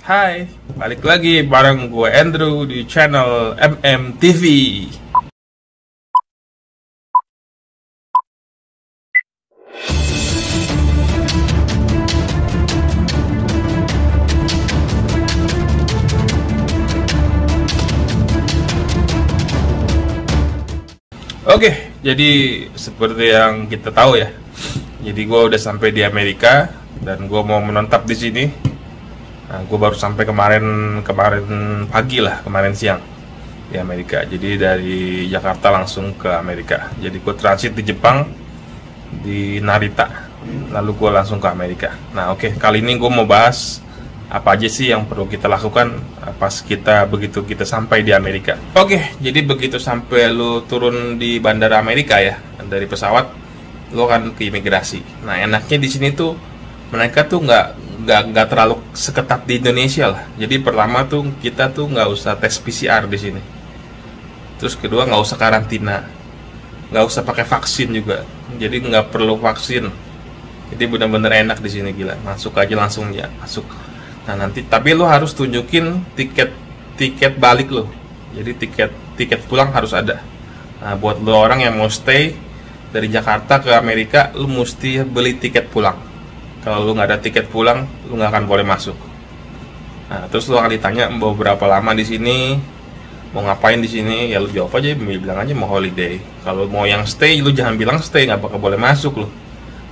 Hai, balik lagi bareng gue Andrew di channel MMTV. Oke, jadi seperti yang kita tahu ya. Jadi gue udah sampai di Amerika dan gue mau menetap di sini. Nah, gue baru sampai kemarin pagi lah, kemarin siang di Amerika. Jadi dari Jakarta langsung ke Amerika. Jadi gue transit di Jepang, di Narita, lalu gue langsung ke Amerika. Nah oke, kali ini gue mau bahas apa aja sih yang perlu kita lakukan pas begitu kita sampai di Amerika. Oke, jadi begitu sampai lu turun di bandara Amerika ya, dari pesawat, lu akan ke imigrasi. Nah enaknya di sini tuh mereka tuh nggak terlalu seketat di Indonesia lah. Jadi pertama tuh kita tuh nggak usah tes PCR di sini. Terus kedua nggak usah karantina, nggak usah pakai vaksin juga. Jadi nggak perlu vaksin. Jadi benar-benar enak di sini, gila. Masuk aja langsung ya masuk. Nah nanti tapi lo harus tunjukin tiket balik lo. Jadi tiket pulang harus ada. Nah buat lo orang yang mau stay dari Jakarta ke Amerika, lo mesti beli tiket pulang. Kalau lu nggak ada tiket pulang, lu nggak akan boleh masuk. Nah, terus lu akan ditanya mau berapa lama di sini, mau ngapain di sini, ya lu jawab aja, bilang aja mau holiday. Kalau mau yang stay, lu jangan bilang stay, nggak bakal boleh masuk lu.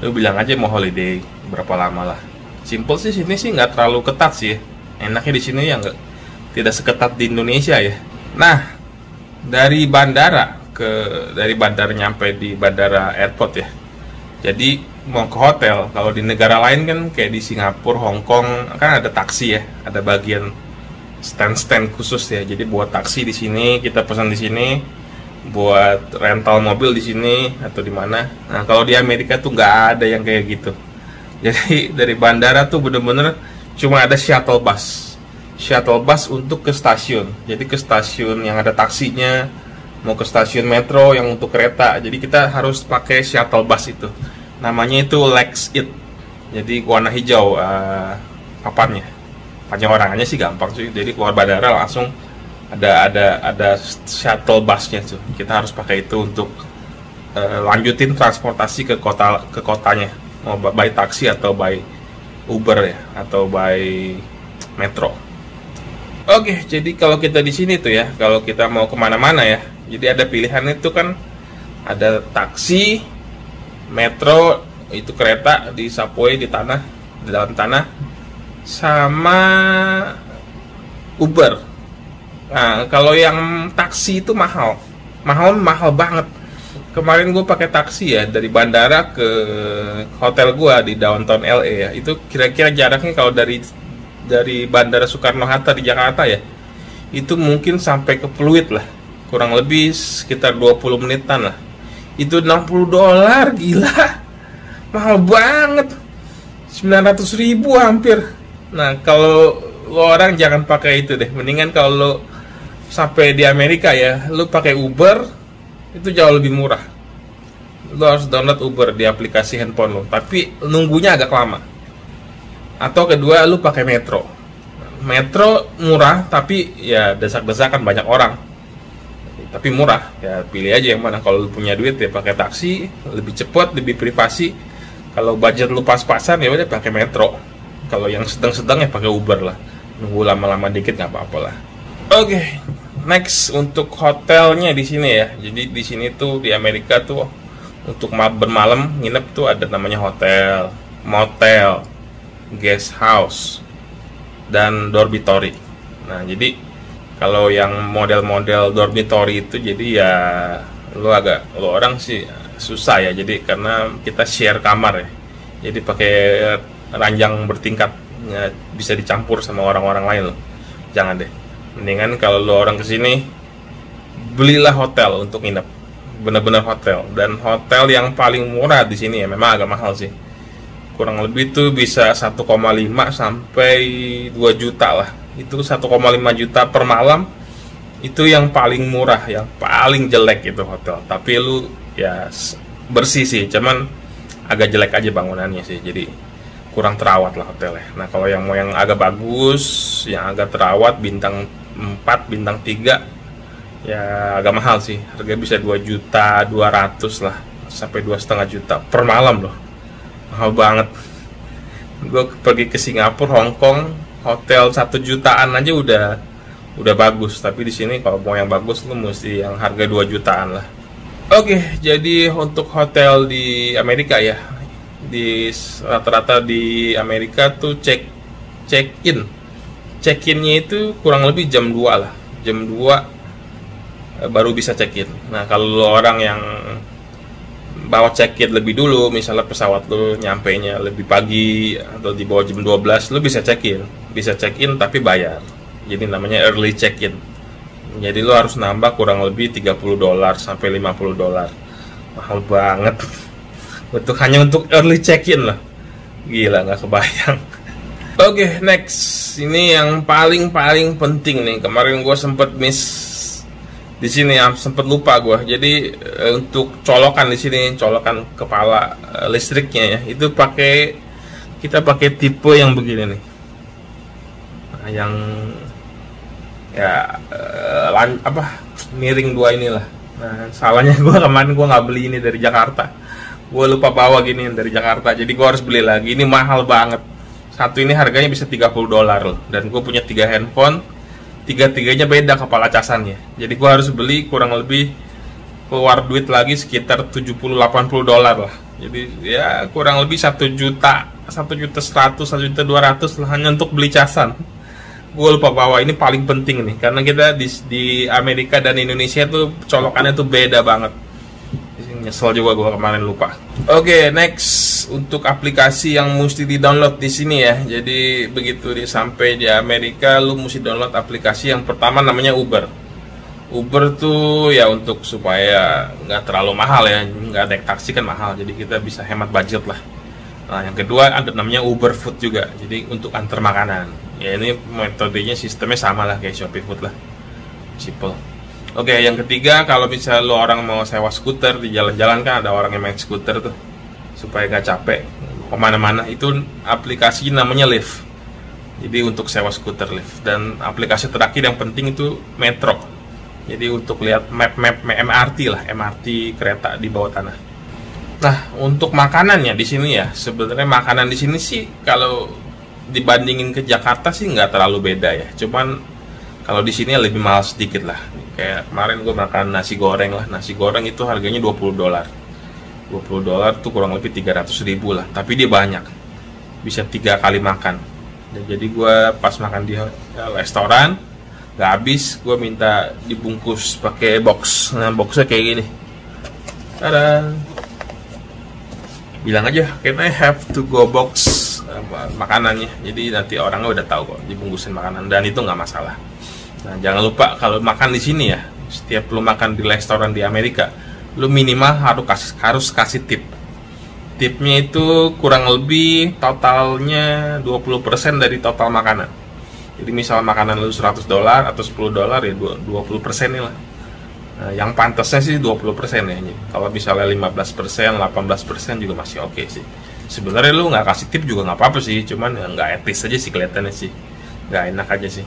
Lu bilang aja mau holiday, berapa lama lah. Simple sih, sini sih nggak terlalu ketat sih. Enaknya di sini ya tidak seketat di Indonesia ya. Nah, dari bandara nyampe di bandara airport ya. Jadi mau ke hotel, kalau di negara lain kan kayak di Singapura, Hong Kong kan ada taksi ya, ada bagian stand khusus ya. Jadi buat taksi di sini, kita pesan di sini, buat rental mobil di sini atau di mana. Nah kalau di Amerika tuh nggak ada yang kayak gitu. Jadi dari bandara tuh bener-bener cuma ada shuttle bus untuk ke stasiun. Jadi ke stasiun yang ada taksinya, mau ke stasiun metro yang untuk kereta. Jadi kita harus pakai shuttle bus itu. Namanya itu Lexit. Jadi warna hijau papannya. Panjang orangnya sih gampang sih. Jadi keluar bandara langsung ada shuttle busnya tuh. Kita harus pakai itu untuk lanjutin transportasi ke kotanya. Mau by taksi atau by Uber ya, atau by metro. Oke, jadi kalau kita di sini tuh ya, kalau kita mau kemana-mana ya, jadi ada pilihan itu kan, ada taksi, metro, itu kereta di subway di dalam tanah, sama Uber. Nah, kalau yang taksi itu mahal banget. Kemarin gue pakai taksi ya dari bandara ke hotel gue di downtown LA ya. Itu kira-kira jaraknya kalau dari bandara Soekarno-Hatta di Jakarta ya, itu mungkin sampai ke Pluit lah, kurang lebih sekitar 20 menitan lah. Itu $60, gila, mahal banget, 900.000 hampir. Nah kalau lo orang jangan pakai itu deh, mendingan kalau lo sampai di Amerika ya, lo pakai Uber, itu jauh lebih murah. Lo harus download Uber di aplikasi handphone lo, tapi nunggunya agak lama. Atau kedua lo pakai metro murah, tapi ya desak-desakan banyak orang, tapi murah ya. Pilih aja yang mana. Kalau lu punya duit ya pakai taksi, lebih cepat, lebih privasi. Kalau budget lu pas-pasan ya udah pakai metro. Kalau yang sedang-sedang ya pakai Uber lah, nunggu lama-lama dikit nggak apa-apa lah. Oke, next untuk hotelnya di sini ya. Jadi di sini tuh di Amerika tuh untuk bermalam nginep tuh ada namanya hotel, motel, guest house, dan dormitory. Nah jadi kalau yang model-model dormitory itu jadi ya lo orang sih susah ya. Jadi karena kita share kamar ya, jadi pakai ranjang bertingkat ya, bisa dicampur sama orang-orang lain loh. Jangan deh, mendingan kalau lo orang kesini belilah hotel untuk nginep, bener-bener hotel. Dan hotel yang paling murah di sini ya, memang agak mahal sih, kurang lebih tuh bisa 1,5 sampai 2 juta lah. Itu 1,5 juta per malam, itu yang paling murah. Yang paling jelek itu hotel, tapi lu ya bersih sih, cuman agak jelek aja bangunannya sih. Jadi kurang terawat lah hotelnya. Nah kalau yang mau yang agak bagus, yang agak terawat, bintang 4, bintang 3, ya agak mahal sih. Harganya bisa 2.200.000 lah, sampai 2,5 juta per malam loh. Mahal banget. Gue pergi ke Singapura, Hong Kong, hotel 1 jutaan aja udah bagus. Tapi di sini kalau mau yang bagus lu mesti yang harga 2 jutaan lah. Oke, jadi untuk hotel di Amerika ya, di rata-rata di Amerika tuh check-innya itu kurang lebih jam 2 lah. Jam 2 baru bisa check-in. Nah kalau orang yang bawa check-in lebih dulu, misalnya pesawat lu nyampainya lebih pagi atau di bawah jam 12, lu bisa check-in tapi bayar. Jadi namanya early check-in. Jadi lu harus nambah kurang lebih $30 sampai $50. Mahal banget. Hanya untuk early check-in lah. Gila, nggak kebayang. Oke, next. Ini yang paling penting nih. Kemarin gue sempet miss di sini, sempet lupa gue. Jadi untuk colokan di sini, colokan kepala listriknya ya, itu kita pakai tipe yang begini nih. Nah, yang ya miring 2 inilah. Nah salahnya kemarin gue nggak beli ini dari Jakarta. Gue lupa bawa gini dari Jakarta, jadi gue harus beli lagi. Ini mahal banget. Satu ini harganya bisa $30 loh. Dan gue punya 3 handphone, tiga-tiganya beda kepala casannya. Jadi gue harus beli kurang lebih keluar duit lagi sekitar $70-80 lah. Jadi ya kurang lebih 1 juta, 1.100.000, 1.200.000 lah hanya untuk beli casan. Gue lupa bawa, ini paling penting nih, karena kita di Amerika dan Indonesia tuh colokannya tuh beda banget. Nyesel juga gue kemarin lupa. Oke, next untuk aplikasi yang mesti di-download di sini ya. Jadi begitu sampai di Amerika, lu mesti download aplikasi yang pertama namanya Uber. Uber tuh ya untuk supaya nggak terlalu mahal ya, nggak naik taksi kan mahal, jadi kita bisa hemat budget lah. Nah yang kedua ada namanya Uber Food juga, jadi untuk antar makanan. Ya ini metodenya sistemnya sama lah kayak Shopee Food lah, simple. Oke, yang ketiga kalau misalnya lo orang mau sewa skuter di jalan-jalan, kan ada orang yang main skuter tuh supaya gak capek kemana-mana, itu aplikasi namanya Lyft. Jadi untuk sewa skuter Lyft. Dan aplikasi terakhir yang penting itu Metro. Jadi untuk lihat map MRT lah, MRT kereta di bawah tanah. Nah untuk makanannya di sini ya, sebenarnya makanan di sini sih kalau dibandingin ke Jakarta sih nggak terlalu beda ya. Cuman kalau di sini lebih mahal sedikit lah. Kayak kemarin gue makan nasi goreng lah. Nasi goreng itu harganya $20. $20 tuh kurang lebih 300.000 lah. Tapi dia banyak, bisa 3 kali makan. Dan jadi gue pas makan di restoran nggak habis, gue minta dibungkus pakai box. Nah boxnya kayak gini. Tada. Bilang aja, can I have to go box makanannya. Jadi nanti orangnya udah tahu kok dibungkusin makanan, dan itu nggak masalah. Nah jangan lupa kalau makan di sini ya, setiap lu makan di restoran di Amerika, lu minimal harus kasih tip. Tipnya itu kurang lebih totalnya 20% dari total makanan. Jadi misal makanan lu $100 atau $10 ya 20% nih lah. Nah, yang pantasnya sih 20% ya. Kalau misalnya 15%, 18% juga masih oke sih. Sebenarnya lu nggak kasih tip juga nggak apa-apa sih, cuman ya nggak etis aja sih kelihatannya sih, nggak enak aja sih.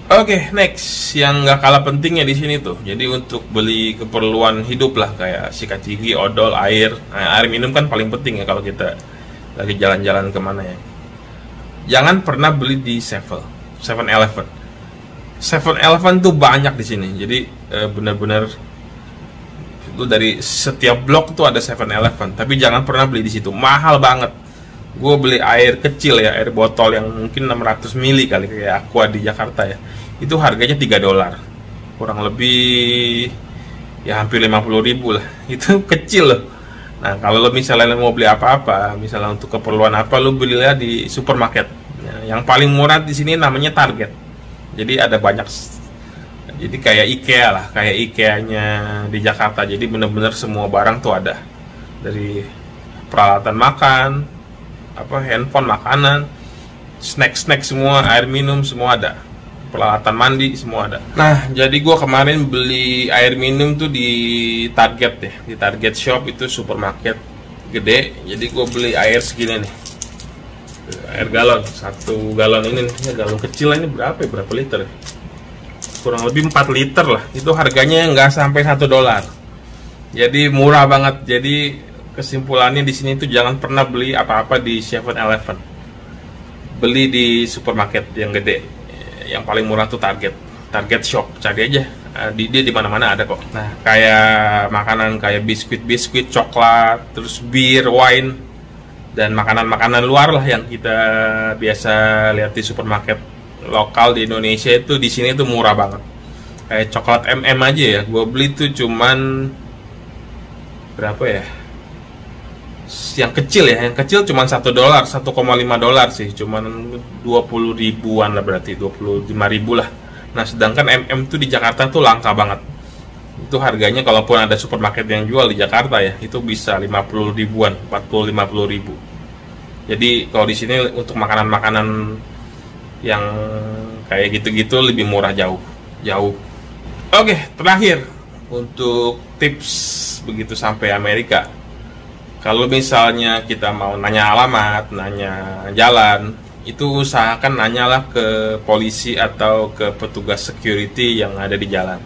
Oke, next yang nggak kalah pentingnya di sini tuh. Jadi untuk beli keperluan hidup lah kayak sikat gigi, odol, air. Nah, air minum kan paling penting ya kalau kita lagi jalan-jalan kemana ya. Jangan pernah beli di 7-Eleven. 7-Eleven tuh banyak di sini. Jadi benar-benar itu dari setiap blok tuh ada 7-Eleven. Tapi jangan pernah beli di situ, mahal banget. Gue beli air kecil ya, air botol yang mungkin 600 mili kali kayak Aqua di Jakarta ya. Itu harganya $3. Kurang lebih ya hampir 50.000 lah. Itu kecil loh. Nah, kalau lo misalnya mau beli apa-apa, misalnya untuk keperluan apa, lo belilah di supermarket. Yang paling murah di sini namanya Target. Jadi ada banyak, jadi kayak IKEA lah, kayak IKEA-nya di Jakarta. Jadi bener-bener semua barang tuh ada, dari peralatan makan, handphone, makanan, snack semua, air minum semua ada, peralatan mandi semua ada. Nah jadi gue kemarin beli air minum tuh di Target ya, di Target Shop, itu supermarket gede. Jadi gue beli air segini nih, Air galon, 1 galon ini nih, galon kecil ini berapa ya? Berapa liter? Kurang lebih 4 liter lah. Itu harganya nggak sampai $1. Jadi murah banget. Jadi kesimpulannya di sini tuh jangan pernah beli apa-apa di 7-Eleven. Beli di supermarket yang gede. Yang paling murah tuh Target Shop. Cari aja. Dia di mana-mana ada kok. Nah, kayak makanan kayak biskuit, coklat, terus bir, wine, dan makanan-makanan luar lah yang kita biasa lihat di supermarket lokal di Indonesia itu di sini tuh murah banget. Kayak coklat MM aja ya, gue beli tuh cuman berapa ya? Yang kecil cuman $1, $1,5 sih, cuman 20 ribuan lah, berarti 25 ribu lah. Nah, sedangkan MM tuh di Jakarta tuh langka banget. Itu harganya kalaupun ada supermarket yang jual di Jakarta ya, itu bisa 50 ribuan, 40-50 ribu. Jadi kalau di sini untuk makanan-makanan yang kayak gitu-gitu lebih murah jauh. Oke, terakhir untuk tips begitu sampai Amerika. Kalau misalnya kita mau nanya alamat, nanya jalan, itu usahakan nanyalah ke polisi atau ke petugas security yang ada di jalan.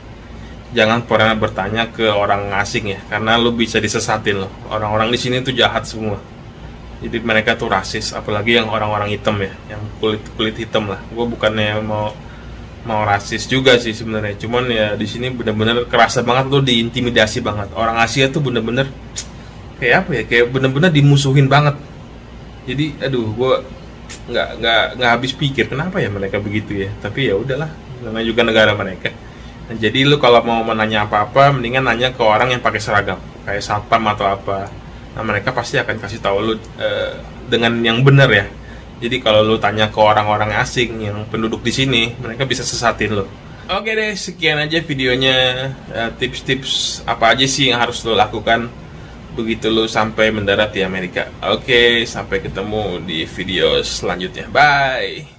Jangan pernah bertanya ke orang asing ya, karena lu bisa disesatin loh. Orang-orang di sini tuh jahat semua. Jadi mereka tuh rasis, apalagi yang orang-orang hitam ya, yang kulit hitam lah. Gue bukannya mau rasis juga sih sebenarnya, cuman ya di sini bener-bener kerasa banget tuh, diintimidasi banget. Orang Asia tuh bener-bener kayak apa ya, kayak bener-bener dimusuhin banget. Jadi aduh, gue nggak habis pikir kenapa ya mereka begitu ya. Tapi ya udahlah, namanya juga negara mereka. Nah, jadi lu kalau mau menanya apa-apa, mendingan nanya ke orang yang pakai seragam, kayak satpam atau apa. Nah, mereka pasti akan kasih tahu lu dengan yang benar ya. Jadi kalau lu tanya ke orang-orang asing yang penduduk di sini, mereka bisa sesatin lu. Oke deh, sekian aja videonya. Tips-tips apa aja sih yang harus lu lakukan begitu lu sampai mendarat di Amerika. Oke, sampai ketemu di video selanjutnya. Bye.